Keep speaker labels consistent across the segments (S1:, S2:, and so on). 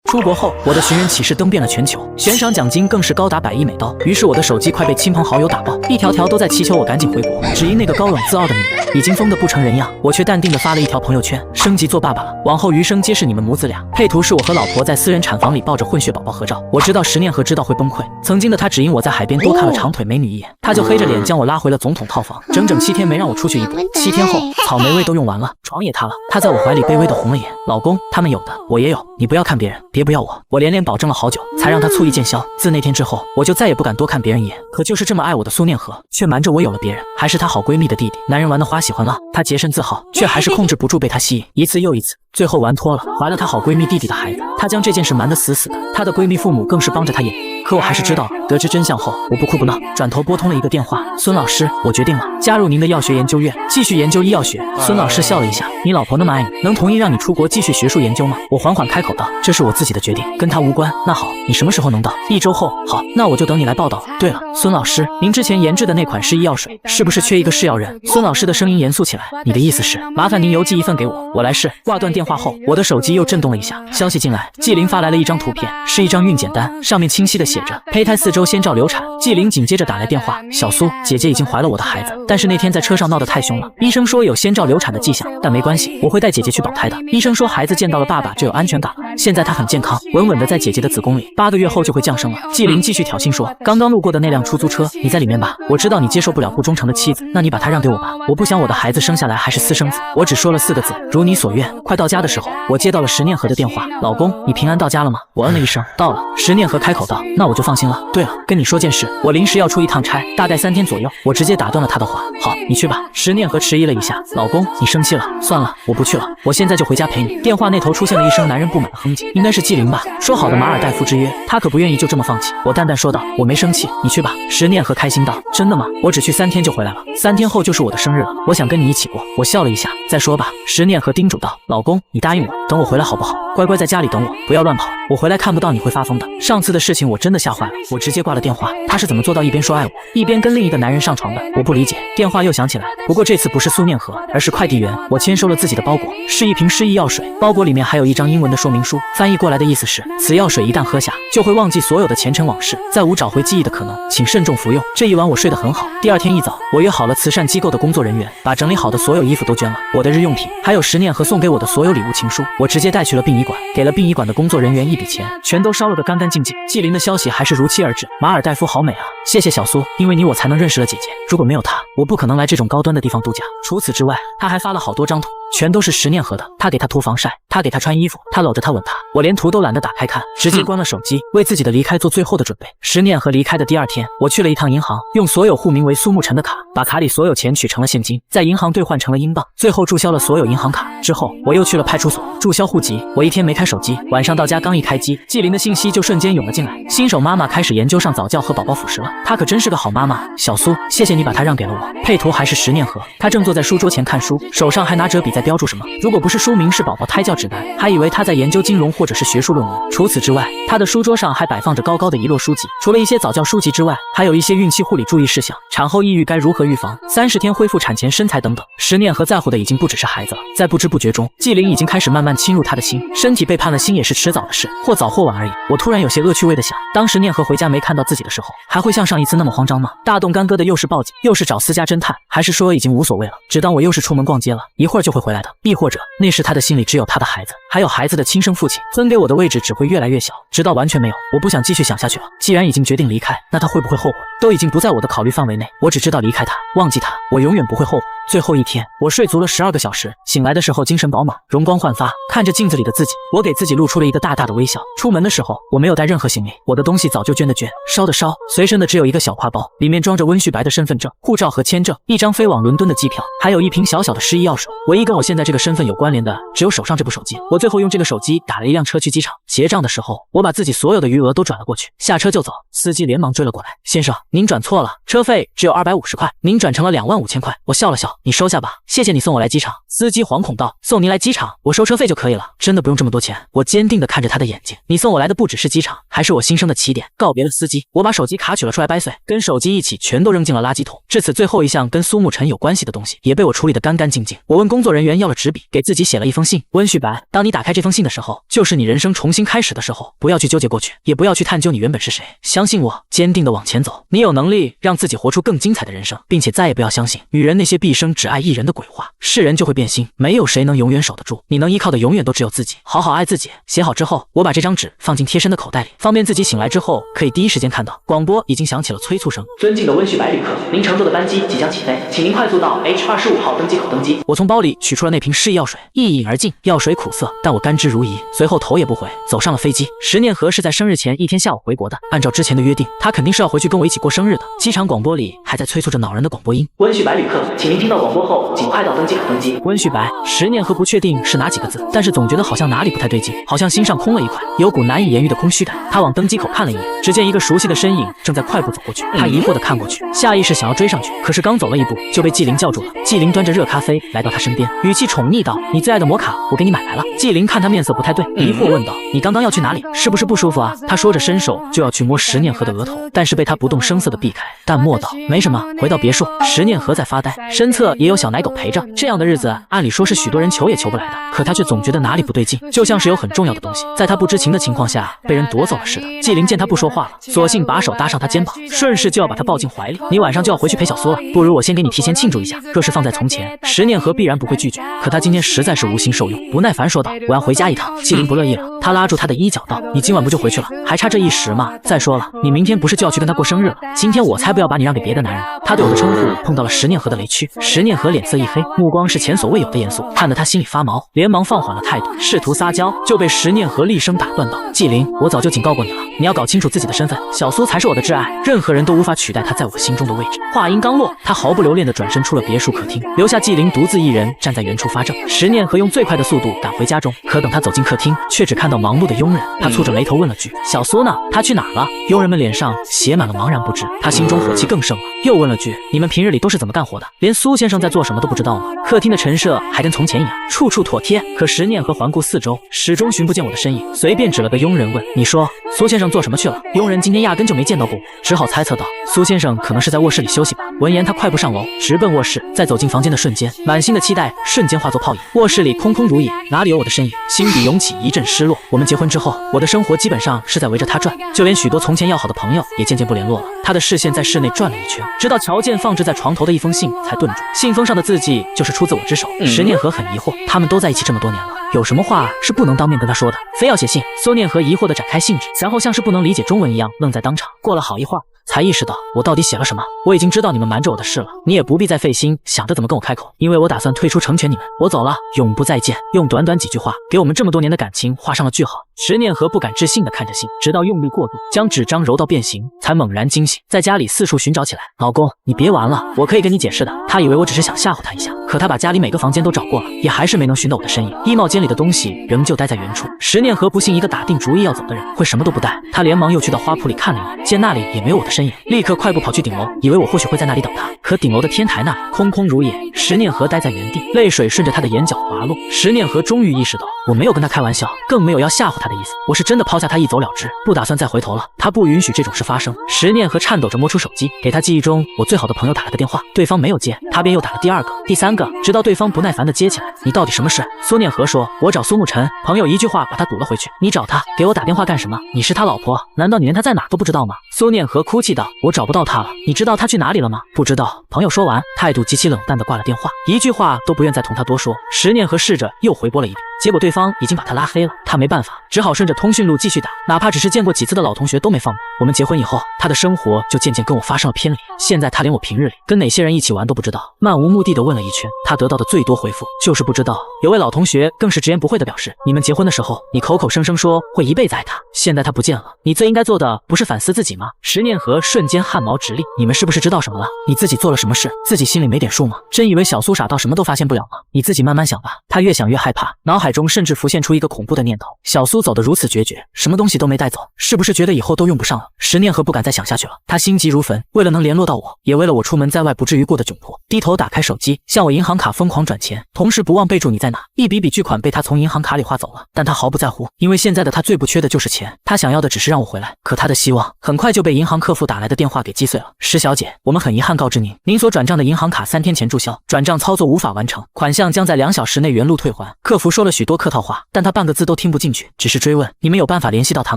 S1: 出国后，我的寻人启事登遍了全球，悬赏奖金更是高达100亿美刀。于是我的手机快被亲朋好友打爆，一条条都在祈求我赶紧回国。只因那个高冷自傲的女人已经疯得不成人样，我却淡定地发了一条朋友圈：升级做爸爸了，往后余生皆是你们母子俩。配图是我和老婆在私人产房里抱着混血宝宝合照。我知道10年后知道会崩溃，曾经的他只因我在海边多看了长腿美女一眼，他就黑着脸将我拉回了总统套房，整整7天没让我出去一步。7天后，草莓味都用完了，床也塌了，他在我怀里卑微地红了眼。老公，他们有的我也有，你不要看别人，别不要我。我连连保证了好久，才让他醋意渐消。自那天之后，我就再也不敢多看别人一眼。可就是这么爱我的苏念和，却瞒着我有了别人，还是她好闺蜜的弟弟。男人玩的花喜欢浪，她洁身自好，却还是控制不住被他吸引，一次又一次，最后玩脱了，怀了她好闺蜜弟弟的孩子。她将这件事瞒得死死的，她的闺蜜父母更是帮着她掩护。可我还是知道了。得知真相后，我不哭不闹，转头拨通了一个电话：孙老师，我决定了，加入您的药学研究院，继续研究医药学。孙老师笑了一下：你老婆那么爱你，能同意让你出国继续学术研究吗？我缓缓开口道：这是我自己的决定，跟他无关。那好，你什么时候能到？1周后。好，那我就等你来报道了。对了，孙老师，您之前研制的那款是医药水，是不是缺一个试药人？孙老师的声音严肃起来：你的意思是，麻烦您邮寄一份给我，我来试。挂断电话后，我的手机又震动了一下，消息进来，纪灵发来了一张图片，是一张孕检单，上面清晰的写着胚胎4周先兆流产。纪灵紧接着打来电话：小苏，姐姐已经怀了我的孩子，但是那天在车上闹得太凶了，医生说有先兆流产的迹象，但没关系，我会带姐姐去保胎的。医生说孩子见到了爸爸就有安全感了，现在他很健康，稳稳的在姐姐的子宫里，8个月后就会降生了。纪灵继续挑衅说：刚刚路过的那辆出租车，你在里面吧？我知道你接受不了不忠诚的妻子，那你把她让给我吧，我不想我的孩子生下来还是私生子。我只说了4个字：如你所愿。快到家的时候，我接到了石念和的电话：老公，你平安到家了吗？我嗯了一声：到了。石念和开口道：那我就放心了。对了，跟你说件事，我临时要出一趟差，大概3天左右。我直接打断了他的话：好，你去吧。石念和迟疑了一下：老公，你生气了？算了，我不去了，我现在就回家陪你。电话那头出现了一声男人不满的哼唧，应该是纪灵吧？说好的马尔代夫之约，他可不愿意就这么放弃。我淡淡说道：我没生气，你去吧。石念和开心道：真的吗？我只去3天就回来了，3天后就是我的生日了，我想跟你一起过。我笑了一下：再说吧。石念和叮嘱道：老公，你答应我，等我回来好不好？乖乖在家里等我，不要乱跑，我回来看不到你会发疯的。上次的事情我真的吓坏了，我直接挂了电话。他是怎么做到一边说爱我，一边跟另一个男人上床的？我不理解。电话又响起来，不过这次不是苏念和，而是快递员。我签收了自己的包裹，是一瓶失忆药水，包裹里面还有一张英文的说明书，翻译过来的意思是：此药水一旦喝下，就会忘记所有的前尘往事，再无找回记忆的可能，请慎重服用。这一晚我睡得很好。第2天一早，我约好了慈善机构的工作人员，把整理好的所有衣服都捐了，我的日用品，还有石念和送给我的所有礼物情书，我直接带去了殡仪馆，给了殡仪馆的工作人员一笔钱，全都烧了个干干净净。纪灵的消息还是如期而至：马尔代夫好美啊，谢谢小苏，因为你我才能认识了姐姐，如果没有她，我不可能来这种高端的地方度假。除此之外，他还发了好多张图，全都是石念和的，他给他涂防晒，他给他穿衣服，他搂着他吻他，我连图都懒得打开看，直接关了手机，为自己的离开做最后的准备。石念和离开的第2天，我去了一趟银行，用所有户名为苏沐晨的卡，把卡里所有钱取成了现金，在银行兑换成了英镑，最后注销了所有银行卡。之后我又去了派出所注销户籍。我1天没开手机，晚上到家刚一开机，纪灵的信息就瞬间涌了进来：新手妈妈开始研究上早教和宝宝辅食了，她可真是个好妈妈。小苏，谢谢你把她让给了我。配图还是石念和，她正坐在书桌前看书，手上还拿着笔在标注什么。如果不是书名是宝宝胎教指南，还以为她在研究金融或者是学术论文。除此之外，她的书桌上还摆放着高高的一摞书籍，除了一些早教书籍之外，还有一些孕期护理注意事项，产后抑郁该如何预防，30天恢复产前身材等等。石念和在乎的已经不只是孩子了，在不知不觉中，纪灵已经开始慢慢侵入他的心，身体背叛了心也是迟早的事，或早或晚而已。我突然有些恶趣味的想，当时念和回家没看到自己的时候，还会像上一次那么慌张吗？大动干戈的又是报警，又是找私家侦探，还是说已经无所谓了，只当我又是出门逛街了，一会儿就会回来的？亦或者那时他的心里只有他的孩子，还有孩子的亲生父亲，分给我的位置只会越来越小，直到完全没有。我不想继续想下去了，既然已经决定离开，那他会不会后悔？都已经不在我的考虑范围内，我只知道离开他，忘记他，我永远不会后悔。最后1天，我睡足了12个小时，醒来的时候精神饱满，容光焕发，看着镜子里的自己，我给自己露出了一个大大的微笑。出门的时候，我没有带任何行李，我的东西早就捐的捐，烧的烧，随身的只有一个小挎包，里面装着温旭白的身份证、护照和签证，一张飞往伦敦的机票，还有一瓶小小的失忆药水。唯一跟我现在这个身份有关联的，只有手上这部手机。我最后用这个手机打了一辆车去机场，结账的时候，我把自己所有的余额都转了过去，下车就走。司机连忙追了过来：先生，您转错了，车费只有250块，您转成了25000块。我笑了笑：你收下吧，谢谢你送我来机场。司机惶恐道：送您来机场，我收车费就可以了，真的不用这么多钱。我坚定地看着他的眼睛：你送我来的不只是机场，还是我新生的起点。告别了司机，我把手机卡取了出来掰碎，跟手机一起全都扔进了垃圾桶。至此，最后一项跟苏沐晨有关系的东西也被我处理得干干净净。我问工作人员要了纸笔，给自己写了一封信：温旭白，当你打打开这封信的时候，就是你人生重新开始的时候。不要去纠结过去，也不要去探究你原本是谁。相信我，坚定的往前走。你有能力让自己活出更精彩的人生，并且再也不要相信女人那些毕生只爱一人的鬼话。是人就会变心，没有谁能永远守得住。你能依靠的永远都只有自己。好好爱自己。写好之后，我把这张纸放进贴身的口袋里，方便自己醒来之后可以第一时间看到。广播已经响起了催促声。尊敬的温旭白旅客，您乘坐的班机即将起飞，请您快速到 H25号登机口登机。我从包里取出了那瓶失忆药水，一饮而尽。药水苦涩，但我甘之如饴。随后头也不回，走上了飞机。石念和是在生日前一天下午回国的，按照之前的约定，他肯定是要回去跟我一起过生日的。机场广播里还在催促着恼人的广播音：温旭白旅客，请您听到广播后尽快到登机口登机。温旭白，石念和不确定是哪几个字，但是总觉得好像哪里不太对劲，好像心上空了一块，有股难以言喻的空虚感。他往登机口看了一眼，只见一个熟悉的身影正在快步走过去。他疑惑地看过去，下意识想要追上去，可是刚走了一步就被纪灵叫住了。纪灵端着热咖啡来到他身边，语气宠溺道：你最爱的摩卡我给你买来了。纪灵看他面色不太对，疑惑问道：你刚刚要去哪里？是不是不舒服啊？他说着伸手就要去摸石念和的额头，但是被他不动声色地避开，淡漠道：没什么。回到别墅，石念和在发呆，身侧也有小奶狗陪着。这样的日子按理说是许多人求也求不来的，可他却总觉得哪里不对劲，就像是有很重要的东西在他不知情的情况下被人夺走了似的。纪灵见他不说话了，索性把手搭上他肩膀，顺势就要把他抱进怀里。你晚上就要回去陪小苏了，不如我先给你提前庆祝一下。若是放在从前，石念和必然不会拒绝，可他今天实在是无心受用，不耐烦说道：我要回家一趟。纪灵不乐意了，他拉住他的衣角道：你今晚不就回去了，还差这一时吗？再说了，你明天不是就要去跟他过生日了？今天我才不要把你让给别的男人呢。他对我的称呼碰到了石念和的雷区，石念和脸色一黑，目光是前所未有的严肃，看得他心里发毛，连忙放缓了态度，试图撒娇，就被石念和厉声打断道：纪灵，我早就警告过你了，你要搞清楚自己的身份，小苏才是我的挚爱，任何人都无法取代他在我心中的位置。话音刚落，他毫不留恋地转身出了别墅客厅，留下纪灵独自一人站在原处发怔。石念和用最快的速度赶回家中，可等他走进客厅，却只看到忙碌的佣人。他蹙着眉头问了句：小苏呢？他去哪了？佣人们脸上写满了茫然不知，他心中火气更盛了，又问了句：你们平日里都是怎么干活的？连苏先生在做什么都不知道吗？客厅的陈设还跟从前一样，处处妥帖。可石念和环顾四周，始终寻不见我的身影，随便指了个佣人问：你说苏先生做什么去了？佣人今天压根就没见到过我，只好猜测道：苏先生可能是在卧室里休息吧。闻言，他快步上楼，直奔卧室。在走进房间的瞬间，满心的期待瞬间化作泡影。卧室里空空如也，哪里有我的身影？心底涌起一阵失落。我们结婚之后，我的生活基本上是在围着他转，就连许多从前要好的朋友也渐渐不联络了。他的视线在室内转了一圈，直到瞧见放置在床头的一封信才顿住。信封上的字迹就是出自我之手。石念和很疑惑，他们都在一起这么多年了，有什么话是不能当面跟他说的，非要写信？苏念和疑惑地展开信纸，然后像是不能理解中文一样愣在当场。过了好一会儿，才意识到我到底写了什么。我已经知道你们瞒着我的事了，你也不必再费心想着怎么跟我开口，因为我打算退出成全你们，我走了，永不再见。用短短几句话给我们这么多年的感情画上了句号。石念和不敢置信地看着信，直到用力过度将纸张揉到变形，才猛然惊醒，在家里四处寻找起来。老公，你别玩了，我可以跟你解释的。他以为我只是想吓唬他一下，可他把家里每个房间都找过了，也还是没能寻到我的身影。衣帽间里的东西仍旧待在原处。石念和不信一个打定主意要走的人会什么都不带，他连忙又去到花圃里看了一眼，见那里也没有我的身影，立刻快步跑去顶楼，以为我或许会在那里等他。可顶楼的天台那空空如也，石念和待在原地，泪水顺着他的眼角滑落。石念和终于意识到，我没有跟他开玩笑，更没有要吓唬他的意思，我是真的抛下他一走了之，不打算再回头了。他不允许这种事发生。石念和颤抖着摸出手机，给他记忆中我最好的朋友打了个电话，对方没有接，他便又打了第二个、第三个，直到对方不耐烦地接起来。你到底什么事？苏念和说：我找苏沐晨。朋友一句话把他堵了回去。你找他给我打电话干什么？你是他老婆，难道你连他在哪都不知道吗？苏念和哭泣道：我找不到他了，你知道他去哪里了吗？不知道。朋友说完，态度极其冷淡地挂了电话，一句话都不愿再同他多说。石念和试着又回拨了一遍，结果对方已经把他拉黑了。他没办法，只好顺着通讯录继续打，哪怕只是见过几次的老同学都没放过。我们结婚以后，他的生活就渐渐跟我发生了偏离，现在他连我平日里跟哪些人一起玩都不知道，漫无目的地问了一圈，他得到的最多回复就是不知道。有位老同学更是直言不讳地表示，你们结婚的时候，你口口声声说会一辈子爱他，现在他不见了，你最应该做的不是反思自己吗？石念和瞬间汗毛直立，你们是不是知道什么了？你自己做了什么事，自己心里没点数吗？真以为小苏傻到什么都发现不了吗？你自己慢慢想吧。他越想越害怕，脑海中甚至浮现出一个恐怖的念头，小苏走得如此决绝，什么东西都没带走，是不是觉得以后都用不上了？了。石念和不敢再想下去了，他心急如焚，为了能联络到我，也为了我出门在外不至于过得窘迫，低头打开手机，向我银行卡疯狂转钱，同时不忘备注你在哪。一笔笔巨款被他从银行卡里划走了，但他毫不在乎，因为现在的他最不缺的就是钱，他想要的只是让我回来。可他的希望很快就被银行客服打来的电话给击碎了。石小姐，我们很遗憾告知您，您所转账的银行卡3天前注销，转账操作无法完成，款项将在2小时内原路退还。客服说了许多客套话，但他半个字都听不进去，只是追问你们有办法联系到他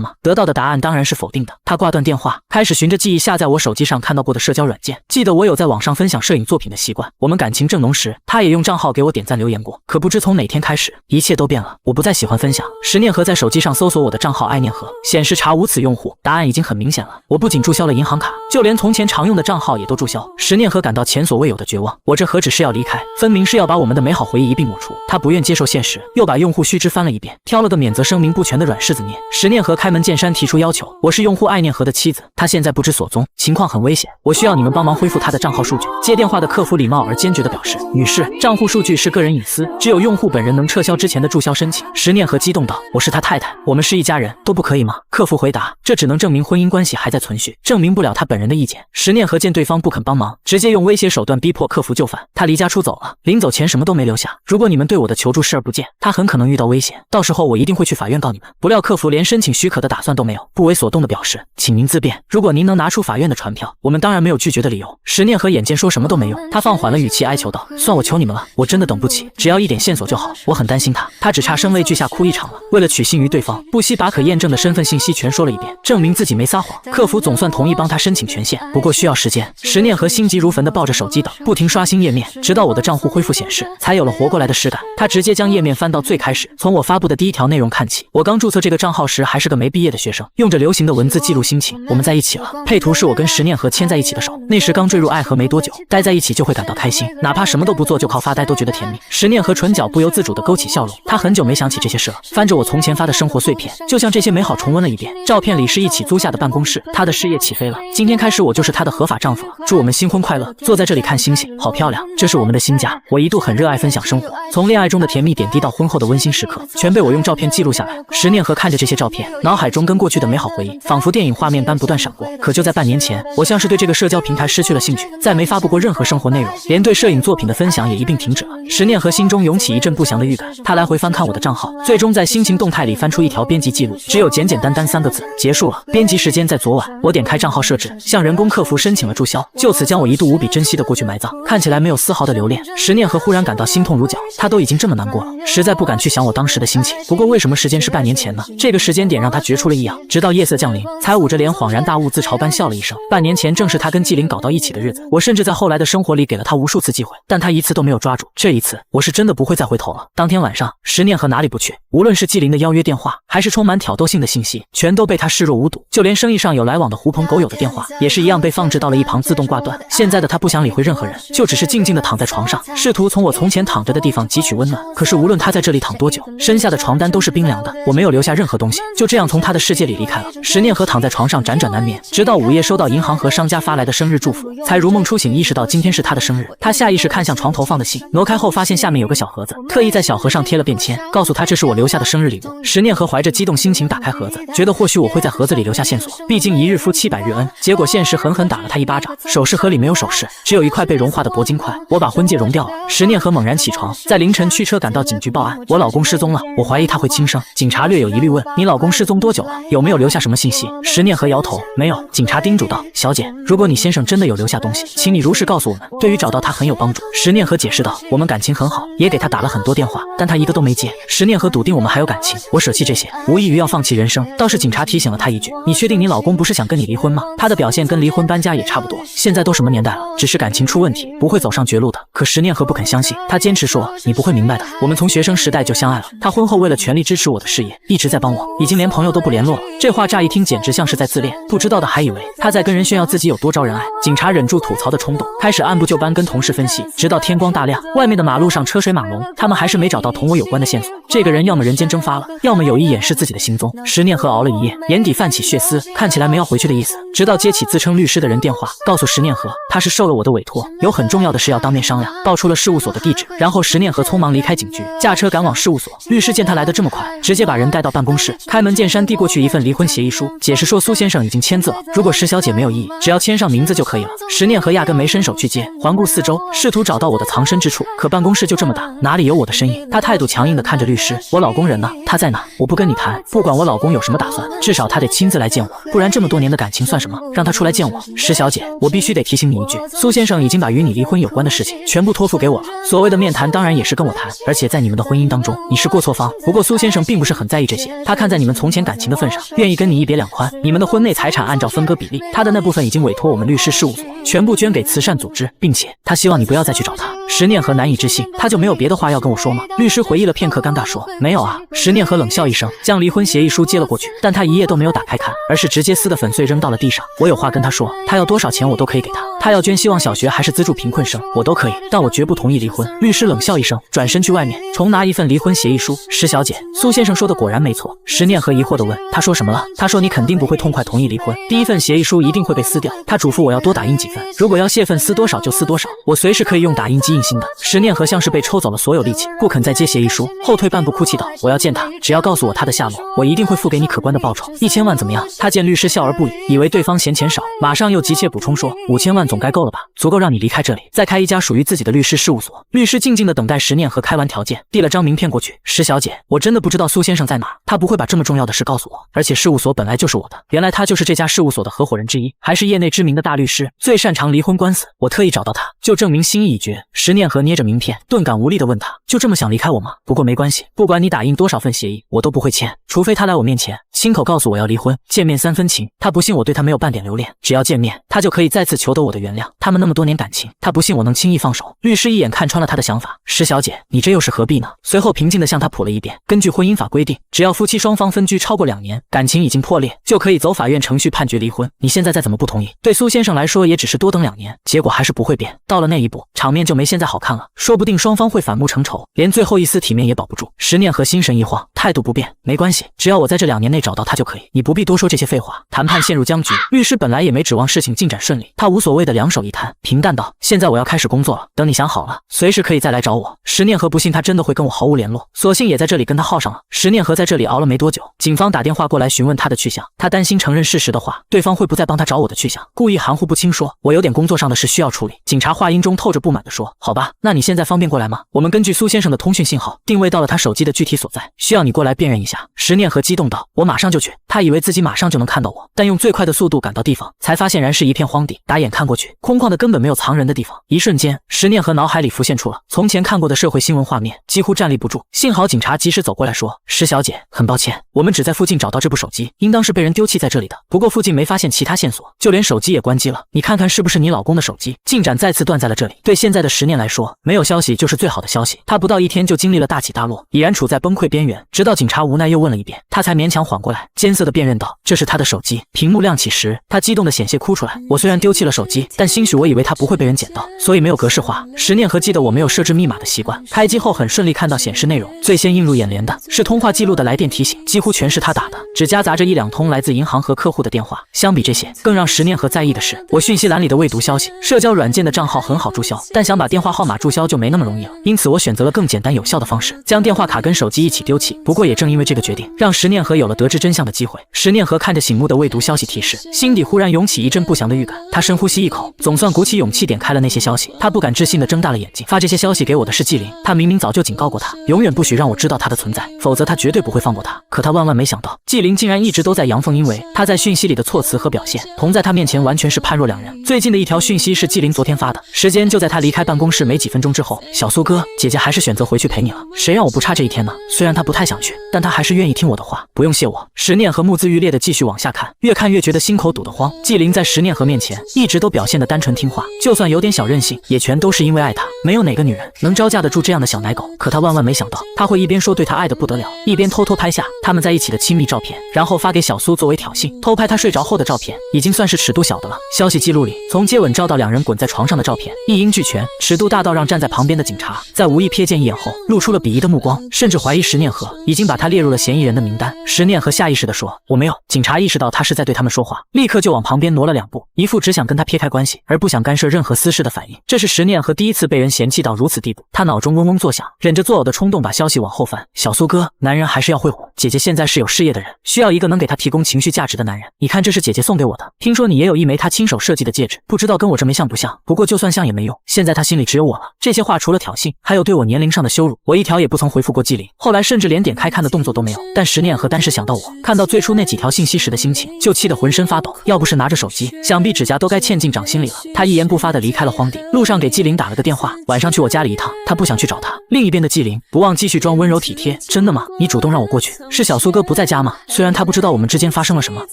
S1: 吗？得到的答案当然是否定的。他挂断电话，开始循着记忆下载我手机上看到过的社交软件。记得我有在网上分享摄影作品的习惯，我们感情正浓时，他也用账号给我点赞留言过。可不知从哪天开始，一切都变了，我不再喜欢分享。石念和在手机上搜索我的账号爱念和，显示查无此用户，答案已经很明显了。我不仅注销了银行卡，就连从前常用的账号也都注销。石念和感到前所未有的绝望，我这何止是要离开，分明是要把我们的美好回忆一并抹除。他不愿接受现实，又把用户须知翻了一遍，挑了个免责声明不全的软柿子捏。石念和开门见山提出要求，我是用户爱念和的妻子，他现在不知所踪，情况很危险，我需要你们帮忙恢复他的账号数据。接电话的客服礼貌而坚决地表示，女士，账户数据是个人隐私，只有用户本人能撤销之前的注销申请。石念和激动道，我是他太太，我们是一家人，都不可以吗？客服回答，这只能证明婚姻关系还在存续，证明不了他本人的意见。石念和见对方不肯帮忙，直接用威胁手段逼迫客服就范。他离家出走了，临走前什么都没留下。如果你们对我的求助视而不见，他很可能遇到危险，到时候我一定会去法院告你们。不料客服连申请许可的打算都没有，不为所动地表示，请您自便，如果您能拿出法院的传票，我们当然没有拒绝的理由。石念和眼见说什么都没用，他放缓了语气哀求道，算我求你们了，我真的等不起，只要一点线索就好，我很担心他，他只差声泪俱下哭一场了。为了取信于对方，不惜把可验证的身份信息全说了一遍，证明自己没撒谎。客服总算同意帮他申请权限，不过需要时间。石念和心急如焚地抱着手机等，不停刷新页面，直到我的账户恢复显示，才有了活过来的实感。他直接将页面翻到最开始，从我发布的第一条内容看起。我刚注册这个账号时还是个没毕业的学生，用着流行的文字记录心情，我们在一起了。配图是我跟石念和牵在一起的手，那时刚坠入爱河没多久，待在一起就会感到开心，哪怕什么都不做就靠发呆都觉得甜蜜。石念和唇角不由自主地勾起笑容，他很久没想起这些事了，翻着我从前发的生活碎片，就像这些美好重温了一遍。照片里是一起租下的办公室，他的事业起飞了，今天开始我就是他的合法丈夫了，祝我们新婚快乐。坐在这里看星星，好漂亮，这是我们的新家。我一度很热爱分享生活，从恋爱中的甜蜜点滴到婚后的温馨时刻，全被我用照片记录下来。石念和看着这些照片，脑海中跟过去的美好回忆仿佛电影画面般不断闪过。可就在半年前，我像是对这个社交平台失去了兴趣，再没发布过任何生活内容，连对摄影作品的分享也一并停止了。石念和心中涌起一阵不祥的预感，他来回翻看我的账号，最终在心情动态里翻出一条编辑记录，只有简简单单3个字，结束了。编辑时间在昨晚。我点开账号设置，向人工客服申请了注销，就此将我一度无比珍惜的过去埋葬，看起来没有丝毫的留恋。石念和忽然感到心痛如绞，他都已经这么难过了，实在不敢去想我当时的心情。不过为什么时间是半年前呢？这个时间点让他觉出了异样，直到夜色降临，才捂着脸恍然大悟，自嘲般笑了一声。半年前正是他跟纪灵搞到一起的日子，我甚至在后来的生活里给了他无数次机会，但他一次都没有抓住。这一次，我是真的不会再回头了。当天晚上，石念和哪里不去，无论是纪灵的邀约电话，还是充满挑逗性的信息，全都被他视若无睹。就连生意上有来往的狐朋狗友的电话，也是一样被放置到了一旁自动挂断。现在的他不想理会任何人，就只是静静地躺在床上，试图从我从前躺着的地方汲取温暖。可是无论他在这里躺多久，身下的床单都是冰凉的，我没有留下任何东西，就这样从他的世界里离开了。石念和躺在床上辗转难眠，直到午夜收到银行和商家发来的生日祝福，才如梦初醒，意识到今天是他的生日。他下意识看向床头放的信，挪开后发现下面有个小盒子，特意在小盒上贴了便签，告诉他这是我留下的生日礼物。石念和怀着激动心情打开盒子，觉得或许我会在盒子里留下线索，毕竟一日夫妻百日恩。结果现实狠狠打了他一巴掌，首饰盒里没有首饰，只有一块被融化的铂金块。我把婚戒融掉了。石念和猛然起床，在凌晨驱车赶到警局报案，我老公失踪了，我怀疑他会轻生。警察略有疑虑问，你老公失踪多久了？有没有留下什么信息？石念和摇头，没有。警察叮嘱道，小姐，如果你先生真的有留下东西，请你如实告诉我们，对于找到他很有帮助。石念和解释道，我们感情很好，也给他打了很多电话，但他一个都没接。石念和笃定我们还有感情，我舍弃这些无异于要放弃人生。倒是警察提醒了他一句，你确定你老公不是想跟你离婚吗？他的表现跟离婚搬家也差不多，现在都什么年代了，只是感情出问题，不会走上绝路的。可石念和不肯相信，他坚持说，你不会明白的，我们从学生时代就相爱了，他婚后为了全力支持我的事业，一直在帮我，已经连朋友都不联络了。这话乍一听简直像是在自恋，不知道的还以为他在跟人炫耀自己有多招人爱。警察忍住吐槽的冲动，开始按部就班跟同事分析，直到天光大亮，外面的马路上车水马龙，他们还是没找到同我有关的线索。这个人要么人间蒸发了，要么有意掩饰自己的行踪。石念和熬了一夜，眼底泛起血丝，看起来没要回去的意思，直到接起自称律师的人电话，告诉石念和他是受了我的委托，有很重要的事要当面商量，报出了事务所的地址。然后石念和匆忙离开警局，驾车赶往事务所。律师见他来得这么快，直接把人带到办公室，开门见山递过去一份离婚协议书，解释说苏先生已经签字了，如果石小姐没有异议，只要签上名字就可以了。石念和压根没伸手去接，环顾四周，试图找到我的藏身之处，可办公室就这么大，哪里有我的身影？他态度强硬地看着律师，我老公人呢？他在哪？我不跟你谈，不管我老公有什么打算，至少他得亲自来见我，不然这么多年的感情算什么？让他出来见我。石小姐，我必须得提醒你一句，苏先生已经把与你离婚有关的事情全部托付给我了。所谓的面谈当然也是跟我谈，而且在你们的婚姻当中，你是过错方。不过苏先生并不是很在意这些，他看在你们从前感情的份上，愿意跟你一别两宽。你们的婚内财产按照分割比例，他的那部分已经委托我们律师事务所，全部捐给慈善组织，并且他希望你不要再去找他。石念和难以置信，他就没有别的话要跟我说吗？律师回忆了片刻，尴尬说：“没有啊。”石念和冷笑一声，将离婚协议书接了过去，但他一页都没有打开看，而是直接撕得粉碎扔到了地上。我有话跟他说，他要多少钱我都可以给他，他要捐希望小学还是资助贫困生，我都可以，但我绝不同意离婚。律师冷笑一声，转身去外面重拿一份离婚协议书。石小姐，苏先生说的果然没错。石念和疑惑地问：“他说什么了？”他说：“你肯定不会痛快同意离婚，第一份协议书一定会被撕掉。他嘱咐我要多打印几份，如果要泄愤撕多少就撕多少，我随时可以用打印机印新的。”石念和像是被抽走了所有力气，不肯再接协议书，后退半步，哭泣道：“我要见他，只要告诉我他的下落，我一定会付给你可观的报酬，1000万怎么样？”他见律师笑而不语，以为对方嫌钱少，马上又急切补充说：“5000万总该够了吧？足够让你离开这里，再开一家属于自己的律师事务所。”律师静静地等待石念和开完条件，递了张名片过去。石小姐，我真的不知道苏先生在哪，他不会把这么重要的事告诉我，而且事务所本来就是我的，原来他就是这家事务所的合伙人之一，还是业内知名的大律师，最擅长离婚官司。我特意找到他，就证明心意已决。石念和捏着名片，顿感无力地问他：“就这么想离开我吗？”不过没关系，不管你打印多少份协议，我都不会签，除非他来我面前亲口告诉我要离婚，见面3分情。他不信我对他没有半点留恋，只要见面，他就可以再次求得我的原谅。他们那么多年感情，他不信我能轻易放手。律师一眼看穿了他的想法：“石小姐，你这又是何必呢？”随后平静地向他谱了一遍，根据婚姻法规定，只要夫妻双方分居超过2年，感情已经破裂，就可以走法院程序判决离婚。你现在再怎么不同意，对苏先生来说也只是多等2年，结果还是不会变。到了那一步，场面就没现在好看了，说不定双方会反目成仇，连最后一丝体面也保不住。石念和心神一晃，态度不变：“没关系，只要我在这2年内找到他就可以，你不必多说这些废话。”谈判陷入僵局，律师本来也没指望事情进展顺利，他无所谓的两手一摊，平淡道：“现在我要开始工作了，等你想好了，随时可以再来找我。”石念和不信他真的会跟我毫无联络，索性也在这里跟他耗上了。石念和在这里熬了没多久，警方打电话过来询问他的去向，他担心承认事实的话，对方会不再帮他找我的去向，故意含糊不清说：“我有点工作上的事需要处理。”警察话音中透着不满地说：“好吧，那你现在方便过来吗？我们根据苏先生的通讯信号定位到了他手机的具体所在，需要你过来辨认一下。”石念和激动道：“我马上就去。”他以为自己马上就能看到我，但用最快的速度赶到地方，才发现然是一片荒地，打眼看过去，空旷的根本没有藏人的地方。一瞬间，石念和脑海里浮现出了从前看过的社会新闻画面，几乎站立不住。幸好警察及时走过来说：“石小姐，很抱歉，我们只在附近找到这部手机，应当是被人丢弃在这里的。不过附近没发现其他线索，就连手机也关机了。你看看是不是你老公的手机？”进展再次断在了这里。对现在的石念来说，没有消息就是最好的消息。他不到1天就经历了大起大落，已然处在崩溃边缘。直到警察无奈又问了一遍，他才勉强缓过来，艰涩地辨认道：“这是他的手机。”屏幕亮起时，他激动得险些哭出来。我虽然丢弃了手机，但兴许我以为他不会被人捡到，所以没有格式化。石念和记得我没有设置密码的习惯，开机后很顺利看到显示内容，最先映入眼帘的是通话记录的来电提醒，几乎全是他打的，只夹杂着1、2通来自银行和客户的电话。相比这些，更让石念和在意的是，我讯息栏里的未读消息。社交软件的账号很好注销，但想把电话号码注销就没那么容易了，因此我选择了更简单有效的方式，将电话卡跟手机一起丢弃。不过也正因为这个决定，让石念和有了得知真相的机会。石念和看着醒目的未读消息提示，心底忽然涌起一阵不祥的预感。他深呼吸一口，总算鼓起勇气点开了那些消息。他不敢置信地睁大了眼睛，发这些消息给我的是纪灵，他明明早就警告过他，永远不许让我知道他的存在，否则他绝对不会放过他。可他万万没想到，纪灵竟然一直都在阳奉阴违。他在讯息里的措辞和表现，同在他面前完全是判若两人。最近的一条讯息是纪灵昨天发的，时间就在他离开办公室没几分钟之后。小苏哥，姐姐还是选择回去陪你了，谁让我不差这一天呢？虽然他不太想去，但他还是愿意听我的话，不用谢我。石念和目眦欲裂地继续往下看，越看越觉得心口堵得慌。纪灵在石念和面前一直都表现得单纯听话，就算有点小任性，也全都是因为爱他。没有哪个女人能招架得住这样的小奶狗。可他万万没想到，他会一边说对他爱得不得了，一边偷偷拍下他们在一起的亲密照片，然后发给小苏作为挑衅。偷拍他睡着后的照片，已经算是尺度小的了。消息记录里，从接吻照到两人滚在床上的照片，一应俱全，尺度大到让站在旁边的警察在无意瞥见一眼后，露出了鄙夷的目光，甚至怀疑石念和已经把他列入了嫌疑人的名单。石念和下意识地说：“我没有。”警察意识到他是在对他们说话，立刻就往旁边挪了2步，一副只想跟他撇开关系，而不想干涉任何私事的反应。这是石念和第一次被人嫌弃到如此地步，他脑中嗡嗡作响，忍着作呕的冲动把消息往后翻。小苏哥，男人还是要会哄。姐姐现在是有事业的人，需要一个能给她提供情绪价值的男人。你看，这是姐姐送给我的。听说你也有一枚她亲手设计的戒指，不知道跟我这枚像不像？不过就算像也没用，现在她心里只有我了。这些话除了挑衅，还有对我年龄上的羞辱，我一条也不曾回复过纪灵。后来甚至连点开看的动作都没有。但十念和单是想到我看到最初那几条信息时的心情，就气得浑身发抖。要不是拿着手机，想必指甲都该嵌进掌心里了。他一言不发地离开了荒地，路上给纪灵打了个电话，晚上去我家里一趟，他不想去找他。另一边的纪灵不忘继续装温柔体贴，真的吗？你主动让我过去，是小苏哥不在家吗？虽然他不知道我们之间发生了什么，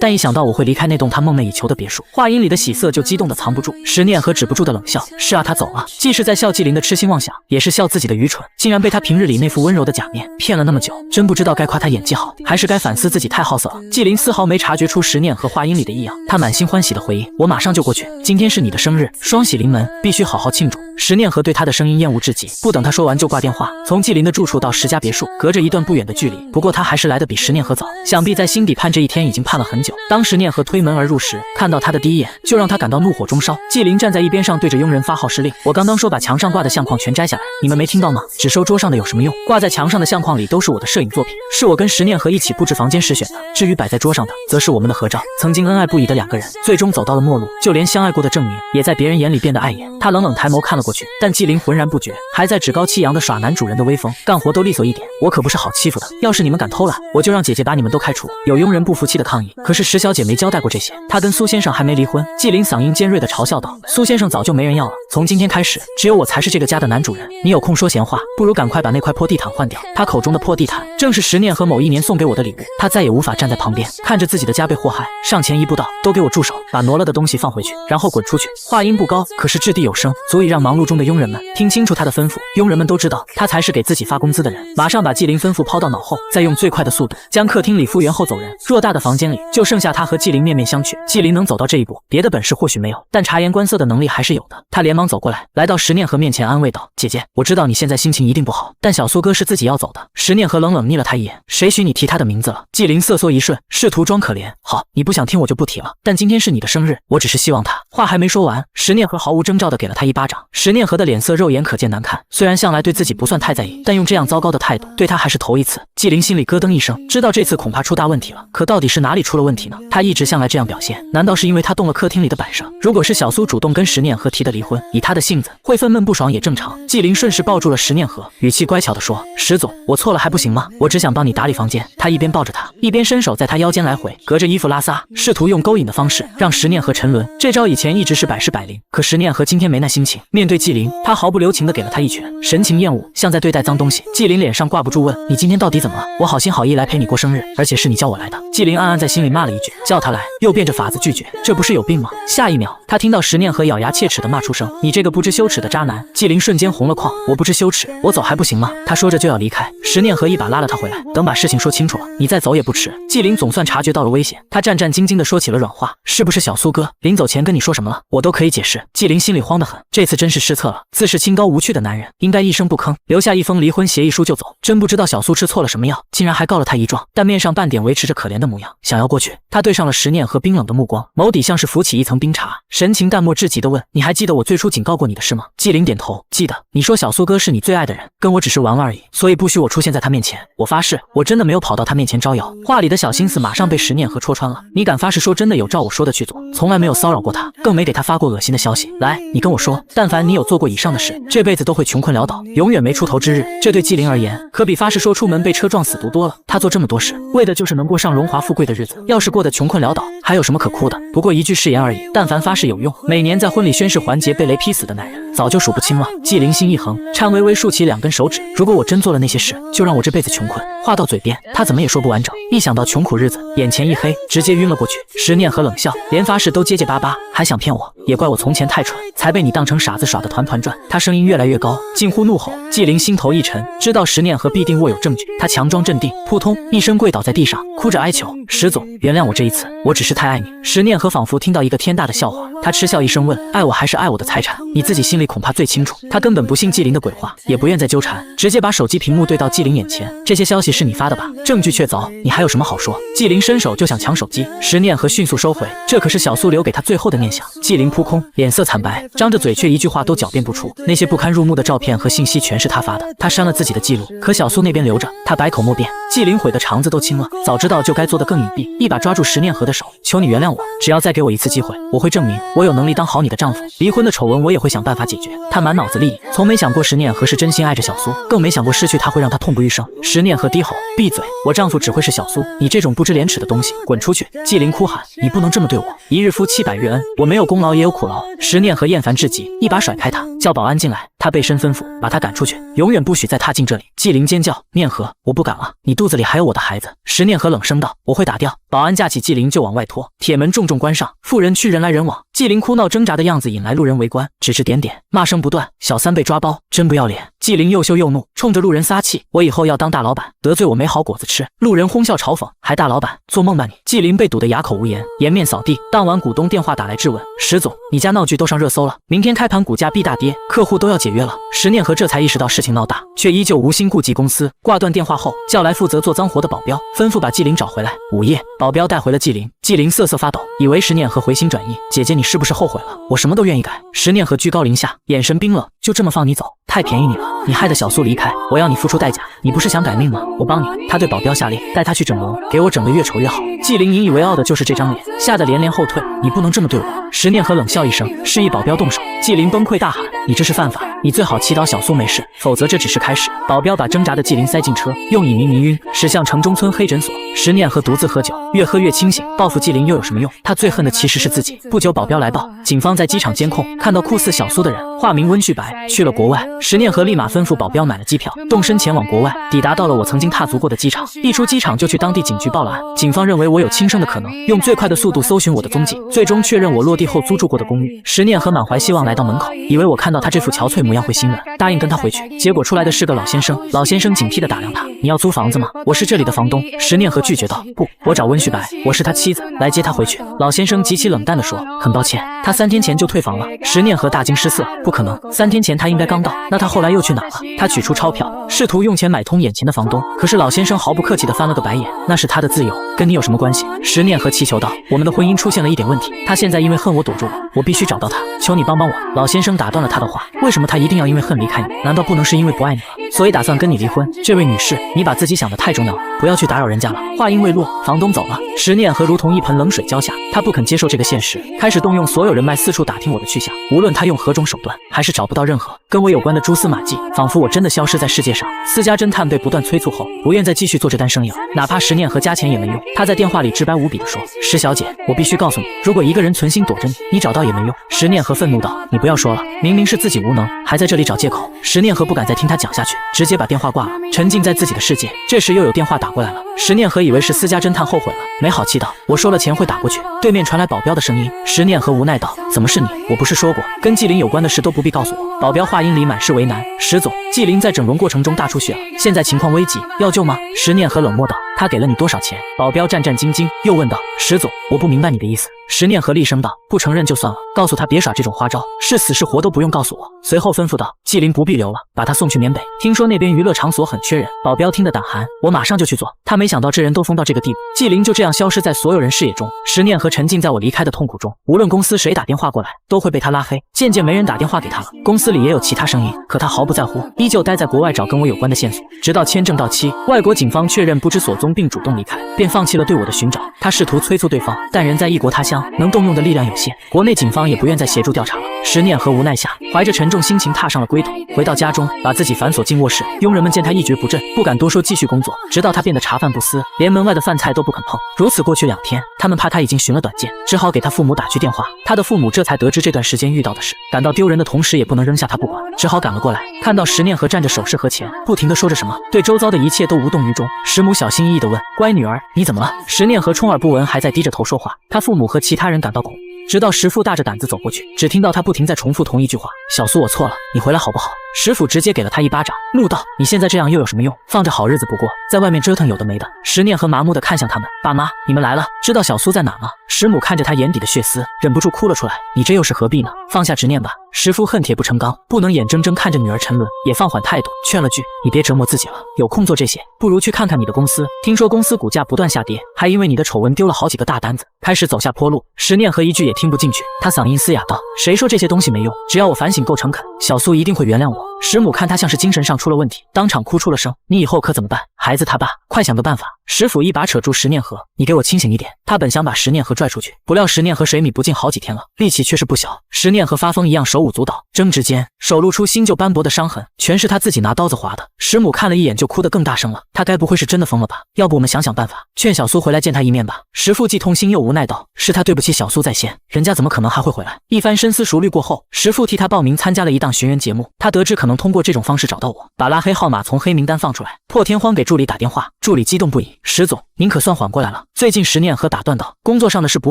S1: 但一想到我会离开那栋他梦寐以求的别墅，话音里的喜色就激动得藏不住。十念和止不住的冷笑，是啊，他走了，既是在笑纪灵的痴心妄想，也是笑自己的愚蠢，竟然被他平日里那副温柔的假面骗了那么久，真不知道该夸他演技好，还是该反思自己太好色了。纪灵丝毫没察觉出十念和话音里的异样，他满心欢喜的回应，我马上就过去，今天是你的生日，双喜临门，必须好好庆祝。十念和对他的声音厌恶至极，不等他说完就挂电话。从纪灵的住处到石家别墅，隔着一段不远的距离，不过他还是来得比十念和早，想必在心底盼这一天已经盼了很久。当十念和推门而入时，看到他的第一眼就让他感到怒火中烧。纪灵站在一边上对着佣人发号施令，我刚刚说把墙上挂的相框全摘下来，你们没听到吗？只收桌上的有什么用？挂在墙上的相框里都是我的摄影作品，是我跟十念和一起布置房间时选的，至于摆在桌上的则是我们的合照，曾经恩爱不已的两个人最终走到了末路，就连相爱过的证明也在别人眼里变得碍眼。他冷冷抬眸看了过去，但纪灵浑然不觉，还在趾高气扬的耍男主人的威风，干活都利索一点，我可不是好欺负的，要是你们敢偷懒，我就让姐姐把你们都开除。有佣人不服气的抗议，可是石小姐没交代过这些，她跟苏先生还没离婚。纪灵嗓音尖锐的嘲笑道，苏先生早就没人要了，从今天开始只有我才是这个家的男主人，你有空说闲话，不如赶快把那块破地毯换掉。他口中的破地毯正是十念和某一年送给我的礼物，他再也无法站在旁边看着自己的家被祸害，上前一步道，都给我住手，把挪了的东西放回去，然后滚出去。话音不高，可是掷地有声，足以让忙碌中的佣人们听清楚他的吩咐。佣人们都知道他才是给自己发工资的人，马上把纪灵吩咐抛到脑后，再用最快的速度将客厅里复原后走人。偌大的房间里就剩下他和纪灵面面相觑。纪灵能走到这一步，别的本事或许没有，但察言观色的能力还是有的。他连忙走过来，来到十念和面前安慰道，姐姐，我知道你现在心情一定不好，但小苏哥是自己要走的。十念和冷睨了他一眼，谁许你提他的名字了？纪灵瑟缩一瞬，试图装可怜，好，你不想听我就不提了，但今天是你的生日，我只是希望他……话还没说完，十念和毫无征兆的给了他一巴掌。十念和的脸色肉眼可见难看，虽然向来对自己不算太在意，但用这样糟糕的态度对他还是头一次。纪灵心里咯噔一声，知道这次恐怕出大问题了，可到底是哪里出了问题呢？他一直向来这样表现，难道是因为他动了客厅里的摆设？如果是小苏主动跟十念和提的离婚，以他的性子会愤懑不爽也正常。纪灵顺势抱住了十念和，语气乖巧地说，石总，我错了还不行吗？我只想帮你打理房间。他一边抱着他，一边伸手在他腰间来回隔着衣服拉撒，试图用勾引的方式让十念和沉沦。这招以前一直是百试百灵，可十念和今天没那心情。面对纪灵，他毫不留情地给了他一拳，神情厌恶，像在对待脏东西。纪灵脸上挂不住问，你今天到底怎么了？我好心好意来陪你过生日，而且是你叫我来的。纪灵暗暗在心里骂了一句，叫他来又变着法子拒绝，这不是有病吗？下一秒他听到十念和咬牙切齿地骂出声，你这个不知羞耻的渣男。纪灵瞬间红了框，我不知羞耻，我走还不行吗？他说着就要离开，十念和一把拉了他回来，等把事情说清楚了，你再走也不迟。纪灵总算察觉到了危险，他战战兢兢地说起了软话，是不是小苏哥临走前跟你说什么了？我都可以解释。纪灵心里慌得很，这次真是失策了，自视清高无趣的男人应该一声不吭，留下一封离婚协议书就走，真不知道小苏吃错了什么药，竟然还告了他一状，但面上半点维持着可怜的模样。想要过去，他对上了十念和冰冷的目光，眸底像是浮起一层冰碴，神情淡漠至极地问，你还记得我最初警告过你的事吗？纪灵点头，记得，你说小苏哥是你最爱的人，跟我只是玩玩而已，所以不许我出现在他面前。我发誓，我真的没有跑到他面前招摇。话里的小心思马上被十念和戳穿了，你敢发誓说真的有照我说的去做，从来没有骚扰过他，更没给他发过恶心的消息。来，你跟我说，但凡你有做过以上的事，这辈子都会穷困潦倒，永远没出头之日。这对纪灵而言，可比发誓说出门被车撞死毒多了。他做这么多事，为的就是能过上荣华富贵的日子，要是过得穷困潦倒，还有什么可哭的？不过一句誓言而已，但凡发誓有用，每年在婚礼宣誓环节被雷劈死的男人早就数不清了。纪灵心一横，颤巍巍竖起两根手指，如果我真做了那些事，就让我这辈子穷困。话到嘴边，他怎么也说不完整，一想到穷苦日子，眼前一黑，直接晕了过去。十念和冷笑，连发誓都结结巴巴，还想骗我？也怪我从前太蠢，才被你当成傻子耍得团团转。他声音越来越高，近乎怒吼。纪灵心头一沉，知道十念和必定握有证据，他强装镇定，扑通一声跪倒在地上，哭着哀求，石总，原谅我这一次，我只是太爱你。十念和仿佛听到一个天大的笑话，他嗤笑一声问，爱我还是爱我的财产？你自己心里里恐怕最清楚。他根本不信纪灵的鬼话，也不愿再纠缠，直接把手机屏幕对到纪灵眼前。这些消息是你发的吧？证据确凿，你还有什么好说？纪灵伸手就想抢手机，石念和迅速收回，这可是小苏留给他最后的念想。纪灵扑空，脸色惨白，张着嘴却一句话都狡辩不出。那些不堪入目的照片和信息全是他发的，他删了自己的记录，可小苏那边留着，他百口莫辩。纪灵悔得肠子都青了，早知道就该做得更隐蔽，一把抓住石念和的手，求你原谅我，只要再给我一次机会，我会证明我有能力当好你的丈夫。离婚的丑闻我也会想办法解决。他满脑子利益，从没想过石念和是真心爱着小苏，更没想过失去他会让他痛不欲生。石念和低吼，闭嘴，我丈夫只会是小苏，你这种不知廉耻的东西，滚出去！纪灵哭喊，你不能这么对我，一日夫妻百日恩，我没有功劳也有苦劳。石念和厌烦至极，一把甩开他，叫保安进来。他背身吩咐，把他赶出去，永远不许再踏进这里。纪灵尖叫，念和，我不敢了，你肚子里还有我的孩子。石念和冷声道，我会打掉。保安架起纪灵就往外拖，铁门重重关上，妇人去人来人往。纪灵哭闹挣扎的样子引来路人围观，指指点点，骂声不断，小三被抓包，真不要脸。纪灵又羞又怒，冲着路人撒气，我以后要当大老板，得罪我没好果子吃。路人哄笑嘲讽，还大老板，做梦吧你！纪灵被堵得哑口无言，颜面扫地。当晚股东电话打来质问，石总，你家闹剧都上热搜了，明天开盘股价必大跌，客户都要解约了。石念和这才意识到事情闹大，却依旧无心顾及公司。挂断电话后，叫来负责做脏活的保镖，吩咐把纪灵找回来。午夜，保镖带回了纪灵，纪灵瑟瑟发抖，以为石念和回心转意，姐姐你是不是后悔了？我什么都愿意改。石念和居高临下，眼神冰冷，就这么放你走？太便宜你了，你害得小苏离开，我要你付出代价。你不是想改命吗？我帮你。他对保镖下令，带他去整容，给我整得越丑越好。纪灵引以为傲的就是这张脸，吓得连连后退。你不能这么对我！石念和冷笑一声，示意保镖动手。纪灵崩溃大喊，你这是犯法，你最好祈祷小苏没事，否则这只是开始。保镖把挣扎的纪灵塞进车，用乙醚迷晕，驶向城中村黑诊所。石念和独自喝酒，越喝越清醒，报复纪灵又有什么用？他最恨的其实是自己。不久，保镖来报，警方在机场监控看到酷似小苏的人，化名温旭白，去了国外。石念和立马吩咐保镖买了机票，动身前往国外。抵达到了我曾经踏足过的机场，一出机场就去当地警局报了案。警方认为我有轻生的可能，用最快的速度搜寻我的踪迹，最终确认我落地后租住过的公寓。石念和满怀希望来到门口，以为我看到他这副憔悴模样会心软，答应跟他回去。结果出来的是个老先生。老先生警惕地打量他，你要租房子吗？我是这里的房东。石念和拒绝道，不，我找温旭白，我是他妻子，来接他回去。老先生极其冷淡地说，很抱歉，他3天前就退房了。石念和大惊失色，不可能，3天前他应该刚到，那他后来又去哪了？他取出钞票，试图用钱买通眼前的房东，可是老先生毫不客气地翻了个白眼，那是他的自由，跟你有什么关系？石念和祈求道，我们的婚姻出现了一点问题，他现在因为恨我躲住我，我必须找到他，求你帮帮我。老先生打断了他的话，为什么他一定要因为恨离开你？难道不能是因为不爱你了，所以打算跟你离婚？这位女士，你把自己想得太重要了，不要去打扰人家了。话音未落，房东走了。石念和如同一盆冷水浇下，他不肯接受这个现实，开始动用所有人脉四处打听我的去向，无论他用何种手段，还是找不到任何跟我有关的蛛丝马迹，仿佛我真的消失在世界上。私家侦探被不断催促后，不愿再继续做这单生意了，哪怕石念和加钱也没用。他在电话里直白无比地说，石小姐，我必须告诉你，如果一个人存心躲着你，你找到也没用。石念和愤怒道，你不要说了，明明是自己无能，还在这里找借口。石念和不敢再听他讲下去，直接把电话挂了，沉浸在自己的世界。这时又有电话打过来了，石念和以为是私家侦探，后悔了，没好气道，我说了钱会打过去。对面传来保镖的声音，石念和无奈道，怎么是你？我不是说过跟纪灵有关的事都不必告诉我。保镖话音里满是为难，石总，纪灵在整容过程中大出血了，现在情况危急，要救吗？石念和冷漠道，他给了你多少钱？保镖战战兢兢，又问道，石总，我不明白你的意思。石念和厉声道，不承认就算了，告诉他别耍这种花招，是死是活都不用告诉我。随后吩咐道，纪灵不必留了，把他送去缅北，听说那边娱乐场所很缺人。保镖听得胆寒，我马上就去做。他没想到这人都疯到这个地步，纪灵就这样消失在所有人视野中。石念和沉浸在我离开的痛苦中，无论公司谁打电话过来，都会被他拉黑。渐渐没人打电话给他了，公司里也有其他声音，可他毫不在乎，依旧待在国外找跟我有关的线索，直到签证到期，外国警方确认不知所踪并主动离开，便放弃了对我的寻找。他试图催促对方，但人在异国他乡，能动用的力量有限，国内警方也不愿再协助调查了。石念和无奈下，怀着沉重心情踏上了归途。回到家中，把自己反锁进卧室，佣人们见他一蹶不振，不敢多说，继续工作，直到他变得茶饭不思，连门外的饭菜都不肯碰。如此过去2天，他们怕他已经寻了短见，只好给他父母打去电话。他的父母这才得知这段时间遇到的事，感到丢人的同时也不能扔下他不管，只好赶了过来。看到石念和站着手势和钱，不停地说着什么，对周遭的一切都无动于衷。石母小心翼翼地问，乖女儿，你怎么了？石念和充耳不闻，还在低着头说话。他父母和其他人感到恐怖，直到石父大着胆子走过去，只听到他不停在重复同一句话，小苏我错了，你回来好不好？石父直接给了他一巴掌，怒道，你现在这样又有什么用？放着好日子不过，在外面折腾有的没的。石念和麻木地看向他们，爸妈，你们来了，知道小苏在哪吗？石母看着他眼底的血丝，忍不住哭了出来，你这又是何必呢？放下执念吧。石夫恨铁不成钢，不能眼睁睁看着女儿沉沦，也放缓态度，劝了句：“你别折磨自己了，有空做这些，不如去看看你的公司。听说公司股价不断下跌，还因为你的丑闻丢了好几个大单子，开始走下坡路。”石念和一句也听不进去，他嗓音嘶哑道：“谁说这些东西没用？只要我反省够诚恳，小苏一定会原谅我。”石母看他像是精神上出了问题，当场哭出了声：“你以后可怎么办？孩子他爸，快想个办法！”石府一把扯住石念和：“你给我清醒一点！”他本想把石念和拽出去，不料石念和水米不进好几天了，力气却是不小。石念和发疯一样手舞足蹈，争执间手露出新旧斑驳的伤痕，全是他自己拿刀子划的。石母看了一眼就哭得更大声了，他该不会是真的疯了吧？要不我们想想办法，劝小苏回来见他一面吧。石父既痛心又无奈道：“是他对不起小苏在先，人家怎么可能还会回来？”一番深思熟虑过后，石父替他报名参加了一档学员节目。他得知可能通过这种方式找到我，把拉黑号码从黑名单放出来，破天荒给助理打电话。助理激动不已：“石总，您可算缓过来了。最近石念和打断道，工作上的事不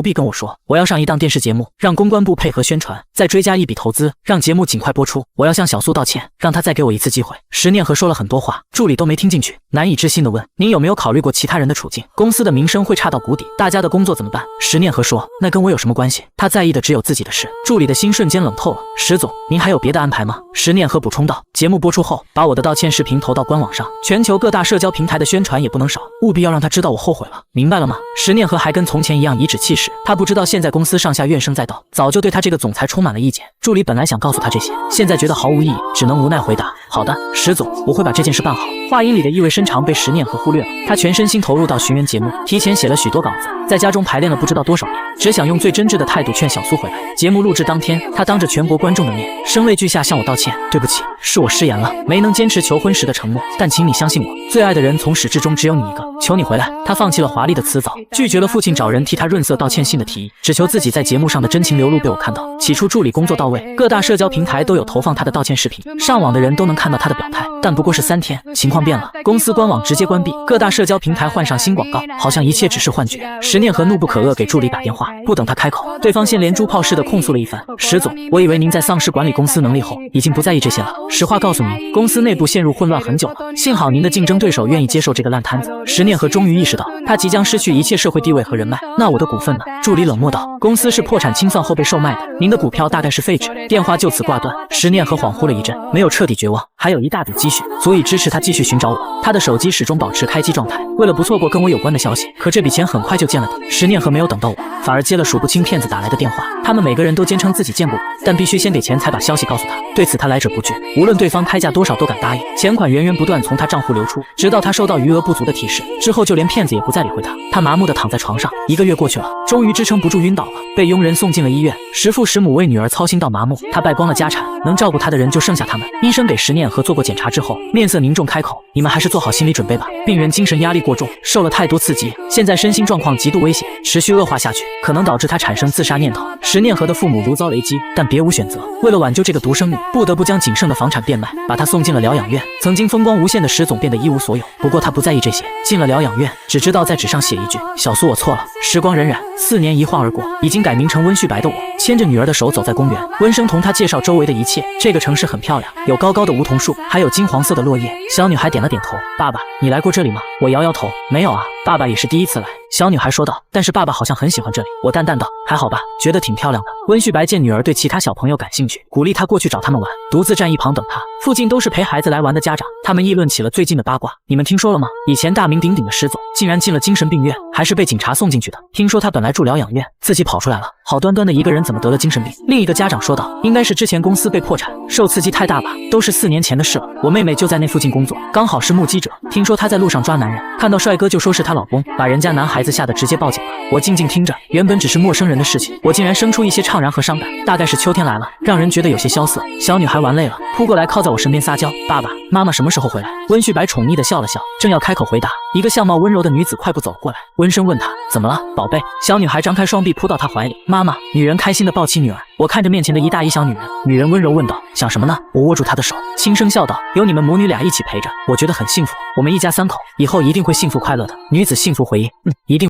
S1: 必跟我说，我要上一档电视节目，让公关部配合宣传，再追加一笔投资，让节目尽快播出。我要向小苏道歉，让他再给我一次机会。”石念和说了很多话，助理都没听进去，难以置信地问：“您有没有考虑过其他人的处境？公司的名声会差到谷底，大家的工作怎么办？”石念和说：“那跟我有什么关系？他在意的只有自己的事。”助理的心瞬间冷透了。石总，您还有别的安排吗？石念和补充道：“节目播出后，把我的道歉视频投到官网上，全球各大社交平台的宣传也不能少，务必要让他知道我后悔了，明白了吗？”石念和还跟从前一样颐指气使，他不知道现在公司上下怨声载道，早就对他这个总裁充满了意见。助理本来想告诉他这些，现在觉得毫无意义，只能无奈回答：“好的，石总，我会把这件事办好。”话音里的意味深长被石念和忽略了。他全身心投入到寻人节目，提前写了许多稿子，在家中排练了不知道多少遍，只想用最真挚的态度劝小苏回来。节目录制当天，他当着全国观众的面，声泪俱下向我道歉：“对不起，是我失言了，没能坚持求婚时的承诺，但请你相信我，最爱的人从始至终只有你一个，求你回来。”他放弃了华丽的辞藻，拒绝了父亲找人替他润色道歉信的提议，只求自己在节目上的真情流露被我看到。起初助理工作到位，各大社交平台都有投放他的道歉视频，上网的人都能看到他的表态。但不过是3天，情况变了，公司官网直接关闭，各大社交平台换上新广告，好像一切只是幻觉。石念和怒不可遏给助理打电话，不等他开口，对方先连珠炮似的控诉了一番：“石总，我以为您在丧失管理公司能力后，已经不在意这些了。实话告诉您，公司内部陷入混乱很久了，幸好您的竞争对手愿意接受这个烂摊子。”石念和终于意识到，他即将失去一切社会地位和人脉。那我的股份呢？助理冷漠道：“公司是破产清算后被售卖的，您的股票大概是废纸。”电话就此挂断。石念和恍惚了一阵，没有彻底绝望，还有一大笔积蓄，足以支持他继续寻找我。他的手机始终保持开机状态，为了不错过跟我有关的消息。可这笔钱很快就见了底。石念和没有等到我，反而接了数不清骗子打来的电话。他们每个人都坚称自己见过我，但必须先给钱才把消息告诉他。对此他来者不拒，无论对方开价多少都敢答应。钱款源源不断从他账户流出，直到他收到余额不足的提示，之后就连骗子也不再理会他。他麻木地躺在床上，1个月过去了，终于支撑不住晕倒了，被佣人送进了医院。石父石母为女儿操心到麻木，他败光了家产，能照顾他的人就剩下他们。医生给石念和做过检查之后，面色凝重开口：“你们还是做好心理准备吧，病人精神压力过重，受了太多刺激，现在身心状况极度危险，持续恶化下去，可能导致他产生自杀念头。”石念和的父母如遭雷击，但别无选择，为了挽救这个独生女，不得不将仅剩的房产变卖，把她送进了疗养院。曾经风光无限的石总变得一无所有，不过他不在意这些，进了疗养院，只知道在纸上写一句：“小苏，我错了。”时光荏苒，4年一晃而过，已经改名成温旭白的我，牵着女儿的手走在公园，温生同她介绍周围的一切。这个城市很漂亮，有高高的梧桐树，还有金黄色的落叶。小女孩点了点头：“爸爸，你来过这里吗？”我摇摇头：“没有啊，爸爸也是第一次来。”小女孩说道：“但是爸爸好像很喜欢这里。”我淡淡道：“还好吧，觉得挺漂亮的。”温旭白见女儿对其他小朋友感兴趣，鼓励她过去找他们玩，独自站一旁等她。附近都是陪孩子来玩的家长，他们议论起了最近的八卦。你们听说了吗？以前大名鼎鼎的石总竟然进了精神病院，还是被警察送进去的。听说他本来住疗养院，自己跑出来了。好端端的一个人怎么得了精神病？另一个家长说道：“应该是之前公司被破产，受刺激太大吧，都是4年前的事了。我妹妹就在那附近工作，刚好是目击者。听说她在路上抓男人，看到帅哥就说是她老公，把人家男孩子吓得直接报警了。”我静静听着，原本只是陌生人的事情，我竟然生出一些怅然和伤感。大概是秋天来了，让人觉得有些萧瑟。小女孩玩累了，扑过来靠在我身边撒娇：“爸爸妈妈什么时候回来？”温旭白宠溺地笑了笑，正要开口回答，一个相貌温柔的女子快步走过来，温声问她：“怎么了，宝贝？”小女孩张开双臂扑到他怀里：“妈妈。”女人开心地抱起女儿。我看着面前的一大一小女人，女人温柔问道：“想什么呢？”我握住她的手，轻声笑道：“有你们母女俩一起陪着，我觉得很幸福。我们一家3口以后一定会幸福快乐的。”女子幸福回应：“一定。”